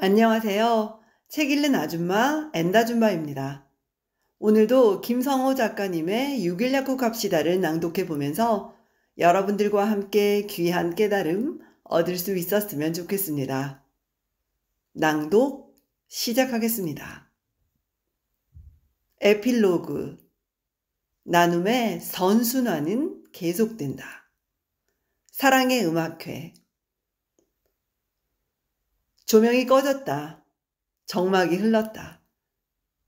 안녕하세요. 책 읽는 아줌마 엔다줌마입니다. 오늘도 김성호 작가님의 6일 약국합시다를 낭독해 보면서 여러분들과 함께 귀한 깨달음 얻을 수 있었으면 좋겠습니다. 낭독 시작하겠습니다. 에필로그. 나눔의 선순환은 계속된다. 사랑의 음악회. 조명이 꺼졌다. 정막이 흘렀다.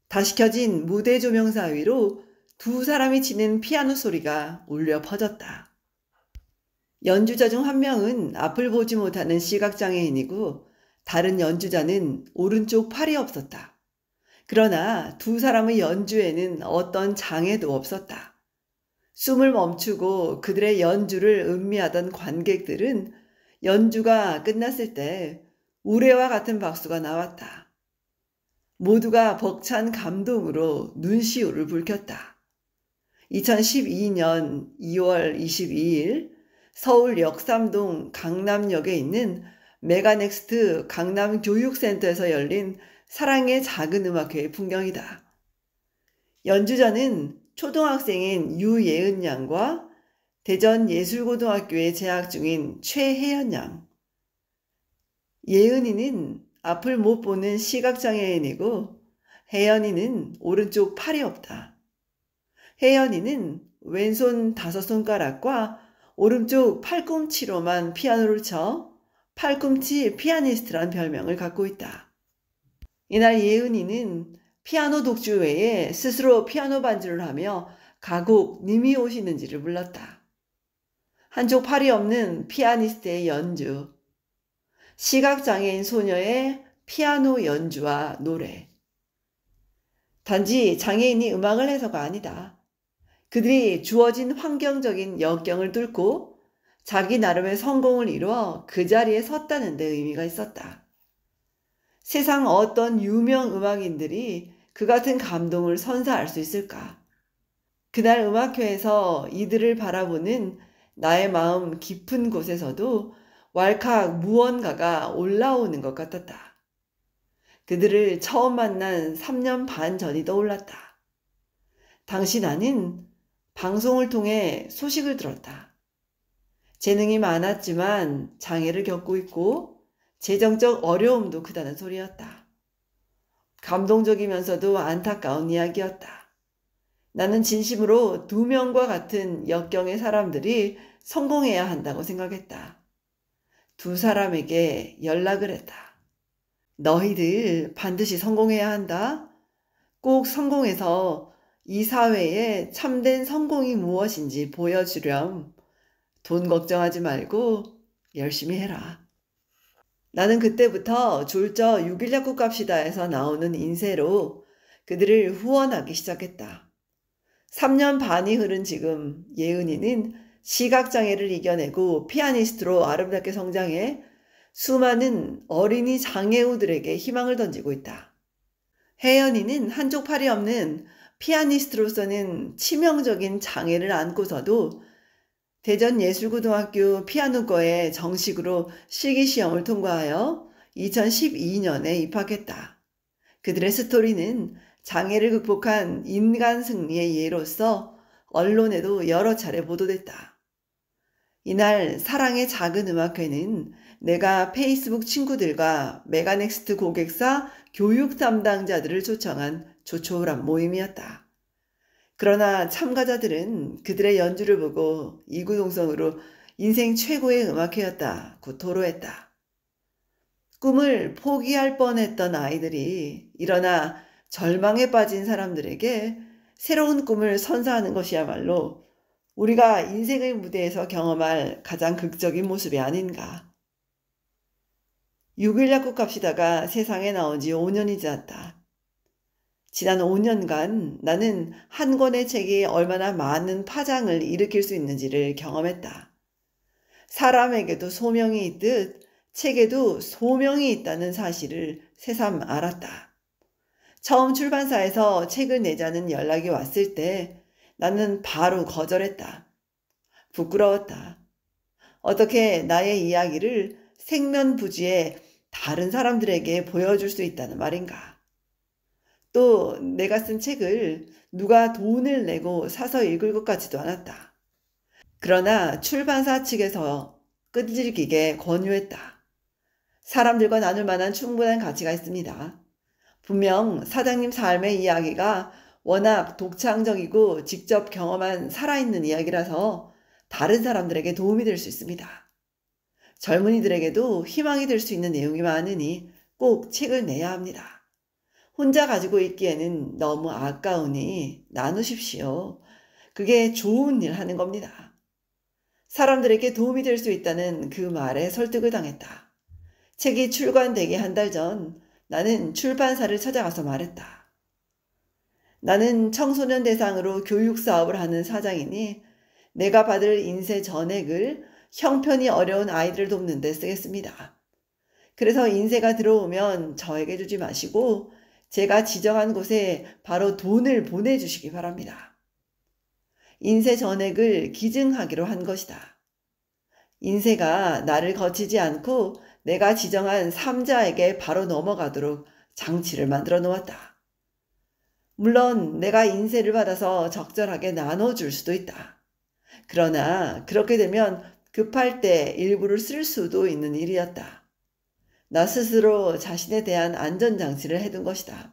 다시 켜진 무대 조명 사이로 두 사람이 치는 피아노 소리가 울려 퍼졌다. 연주자 중 한 명은 앞을 보지 못하는 시각장애인이고 다른 연주자는 오른쪽 팔이 없었다. 그러나 두 사람의 연주에는 어떤 장애도 없었다. 숨을 멈추고 그들의 연주를 음미하던 관객들은 연주가 끝났을 때 우레와 같은 박수가 나왔다. 모두가 벅찬 감동으로 눈시울을 붉혔다. 2012년 2월 22일 서울 역삼동 강남역에 있는 메가넥스트 강남교육센터에서 열린 사랑의 작은 음악회의 풍경이다. 연주자는 초등학생인 유예은 양과 대전예술고등학교에 재학 중인 최혜연 양. 예은이는 앞을 못 보는 시각장애인이고 혜연이는 오른쪽 팔이 없다. 혜연이는 왼손 5손가락과 오른쪽 팔꿈치로만 피아노를 쳐 팔꿈치 피아니스트란 별명을 갖고 있다. 이날 예은이는 피아노 독주 외에 스스로 피아노 반주를 하며 가곡 님이 오시는지를 불렀다. 한쪽 팔이 없는 피아니스트의 연주, 시각장애인 소녀의 피아노 연주와 노래. 단지 장애인이 음악을 해서가 아니다. 그들이 주어진 환경적인 역경을 뚫고 자기 나름의 성공을 이루어 그 자리에 섰다는 데 의미가 있었다. 세상 어떤 유명 음악인들이 그 같은 감동을 선사할 수 있을까? 그날 음악회에서 이들을 바라보는 나의 마음 깊은 곳에서도 왈칵 무언가가 올라오는 것 같았다. 그들을 처음 만난 3년 반 전이 떠올랐다. 당시 나는 방송을 통해 소식을 들었다. 재능이 많았지만 장애를 겪고 있고 재정적 어려움도 크다는 소리였다. 감동적이면서도 안타까운 이야기였다. 나는 진심으로 2명과 같은 역경의 사람들이 성공해야 한다고 생각했다. 2사람에게 연락을 했다. 너희들 반드시 성공해야 한다. 꼭 성공해서 이 사회에 참된 성공이 무엇인지 보여주렴. 돈 걱정하지 말고 열심히 해라. 나는 그때부터 졸저 6일 약국 갑시다에서 나오는 인쇄로 그들을 후원하기 시작했다. 3년 반이 흐른 지금 예은이는 시각장애를 이겨내고 피아니스트로 아름답게 성장해 수많은 어린이 장애우들에게 희망을 던지고 있다. 혜연이는 한쪽 팔이 없는 피아니스트로서는 치명적인 장애를 안고서도 대전예술고등학교 피아노과에 정식으로 실기시험을 통과하여 2012년에 입학했다. 그들의 스토리는 장애를 극복한 인간 승리의 예로서 언론에도 여러 차례 보도됐다. 이날 사랑의 작은 음악회는 내가 페이스북 친구들과 메가넥스트 고객사 교육 담당자들을 초청한 조촐한 모임이었다. 그러나 참가자들은 그들의 연주를 보고 이구동성으로 인생 최고의 음악회였다고 토로했다. 꿈을 포기할 뻔했던 아이들이 일어나 절망에 빠진 사람들에게 새로운 꿈을 선사하는 것이야말로 우리가 인생의 무대에서 경험할 가장 극적인 모습이 아닌가. 6일 약국 갑시다가 세상에 나온 지 5년이 지났다. 지난 5년간 나는 한 권의 책이 얼마나 많은 파장을 일으킬 수 있는지를 경험했다. 사람에게도 소명이 있듯 책에도 소명이 있다는 사실을 새삼 알았다. 처음 출판사에서 책을 내자는 연락이 왔을 때 나는 바로 거절했다. 부끄러웠다. 어떻게 나의 이야기를 생면부지에 다른 사람들에게 보여줄 수 있다는 말인가? 또 내가 쓴 책을 누가 돈을 내고 사서 읽을 것 같지도 않았다. 그러나 출판사 측에서 끈질기게 권유했다. 사람들과 나눌 만한 충분한 가치가 있습니다. 분명 사장님 삶의 이야기가 워낙 독창적이고 직접 경험한 살아있는 이야기라서 다른 사람들에게 도움이 될 수 있습니다. 젊은이들에게도 희망이 될 수 있는 내용이 많으니 꼭 책을 내야 합니다. 혼자 가지고 있기에는 너무 아까우니 나누십시오. 그게 좋은 일 하는 겁니다. 사람들에게 도움이 될 수 있다는 그 말에 설득을 당했다. 책이 출간되기 한 달 전 나는 출판사를 찾아가서 말했다. 나는 청소년 대상으로 교육 사업을 하는 사장이니 내가 받을 인쇄 전액을 형편이 어려운 아이들을 돕는 데 쓰겠습니다. 그래서 인쇄가 들어오면 저에게 주지 마시고 제가 지정한 곳에 바로 돈을 보내주시기 바랍니다. 인쇄 전액을 기증하기로 한 것이다. 인쇄가 나를 거치지 않고 내가 지정한 3자에게 바로 넘어가도록 장치를 만들어 놓았다. 물론 내가 인쇄를 받아서 적절하게 나눠줄 수도 있다. 그러나 그렇게 되면 급할 때 일부를 쓸 수도 있는 일이었다. 나 스스로 자신에 대한 안전장치를 해둔 것이다.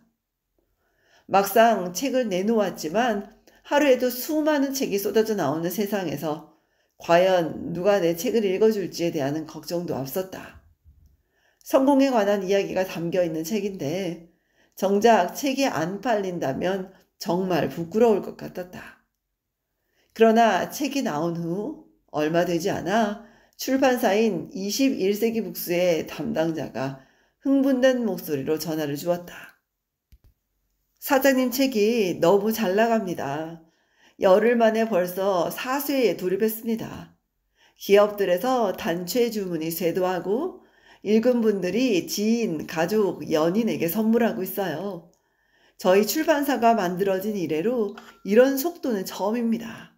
막상 책을 내놓았지만 하루에도 수많은 책이 쏟아져 나오는 세상에서 과연 누가 내 책을 읽어줄지에 대한 걱정도 앞섰다. 성공에 관한 이야기가 담겨있는 책인데 정작 책이 안 팔린다면 정말 부끄러울 것 같았다. 그러나 책이 나온 후 얼마 되지 않아 출판사인 21세기 북스의 담당자가 흥분된 목소리로 전화를 주었다. 사장님 책이 너무 잘 나갑니다. 열흘 만에 벌써 4쇄에 돌입했습니다. 기업들에서 단체 주문이 쇄도하고 읽은 분들이 지인, 가족, 연인에게 선물하고 있어요. 저희 출판사가 만들어진 이래로 이런 속도는 처음입니다.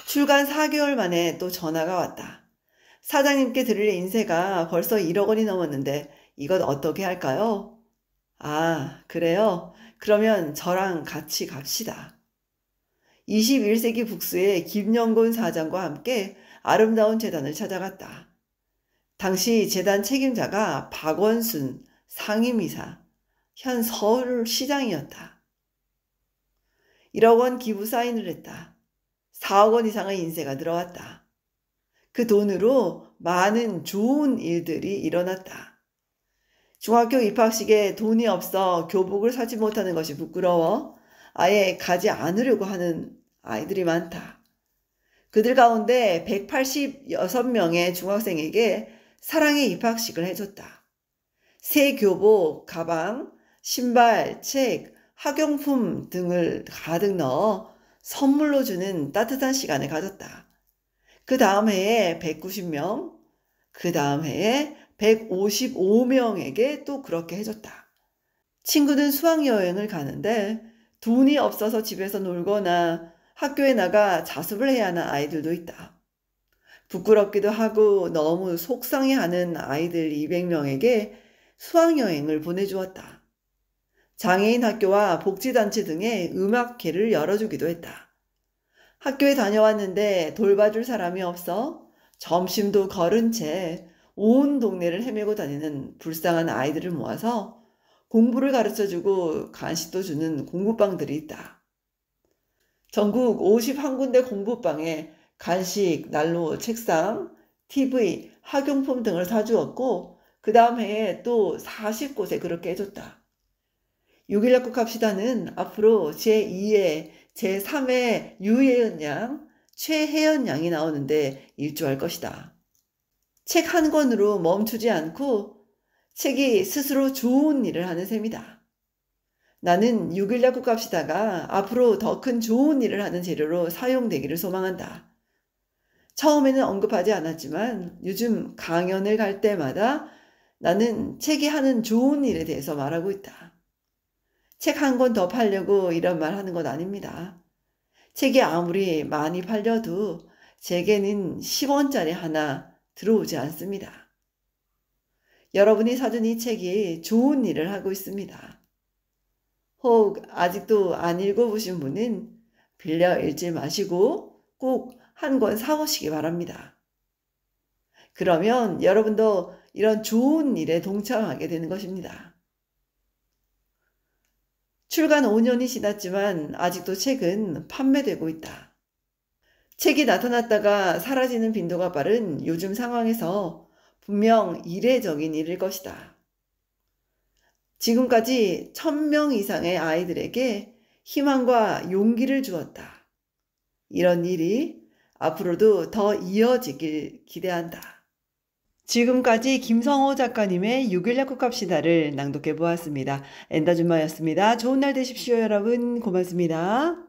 출간 4개월 만에 또 전화가 왔다. 사장님께 드릴 인쇄가 벌써 1억 원이 넘었는데 이건 어떻게 할까요? 아, 그래요? 그러면 저랑 같이 갑시다. 21세기 북스의 김영곤 사장과 함께 아름다운 재단을 찾아갔다. 당시 재단 책임자가 박원순 상임이사, 현 서울시장이었다. 1억 원 기부 사인을 했다. 4억 원 이상의 인쇄가 들어왔다. 그 돈으로 많은 좋은 일들이 일어났다. 중학교 입학식에 돈이 없어 교복을 사지 못하는 것이 부끄러워 아예 가지 않으려고 하는 아이들이 많다. 그들 가운데 186명의 중학생에게 사랑의 입학식을 해줬다. 새 교복, 가방, 신발, 책, 학용품 등을 가득 넣어 선물로 주는 따뜻한 시간을 가졌다. 그 다음 해에 190명, 그 다음 해에 155명에게 또 그렇게 해줬다. 친구는 수학여행을 가는데 돈이 없어서 집에서 놀거나 학교에 나가 자습을 해야 하는 아이들도 있다. 부끄럽기도 하고 너무 속상해하는 아이들 200명에게 수학여행을 보내주었다. 장애인 학교와 복지단체 등의 음악회를 열어주기도 했다. 학교에 다녀왔는데 돌봐줄 사람이 없어 점심도 거른 채 온 동네를 헤매고 다니는 불쌍한 아이들을 모아서 공부를 가르쳐주고 간식도 주는 공부방들이 있다. 전국 51군데 공부방에 간식, 난로, 책상, TV, 학용품 등을 사주었고 그 다음 해에 또 40곳에 그렇게 해줬다. 6.1 약국합시다는 앞으로 제2회, 제3회 유혜연 양, 최혜연 양이 나오는데 일조할 것이다. 책 한 권으로 멈추지 않고 책이 스스로 좋은 일을 하는 셈이다. 나는 6.1 약국합시다가 앞으로 더 큰 좋은 일을 하는 재료로 사용되기를 소망한다. 처음에는 언급하지 않았지만 요즘 강연을 갈 때마다 나는 책이 하는 좋은 일에 대해서 말하고 있다. 책 한 권 더 팔려고 이런 말 하는 건 아닙니다. 책이 아무리 많이 팔려도 제게는 10원짜리 하나 들어오지 않습니다. 여러분이 사준 이 책이 좋은 일을 하고 있습니다. 혹 아직도 안 읽어보신 분은 빌려 읽지 마시고 꼭 한 권 사오시기 바랍니다. 그러면 여러분도 이런 좋은 일에 동참하게 되는 것입니다. 출간 5년이 지났지만 아직도 책은 판매되고 있다. 책이 나타났다가 사라지는 빈도가 빠른 요즘 상황에서 분명 이례적인 일일 것이다. 지금까지 1000명 이상의 아이들에게 희망과 용기를 주었다. 이런 일이 앞으로도 더 이어지길 기대한다. 지금까지 김성호 작가님의 6일 약국 갑시다를 낭독해 보았습니다. 엔다준마였습니다. 좋은 날 되십시오, 여러분. 고맙습니다.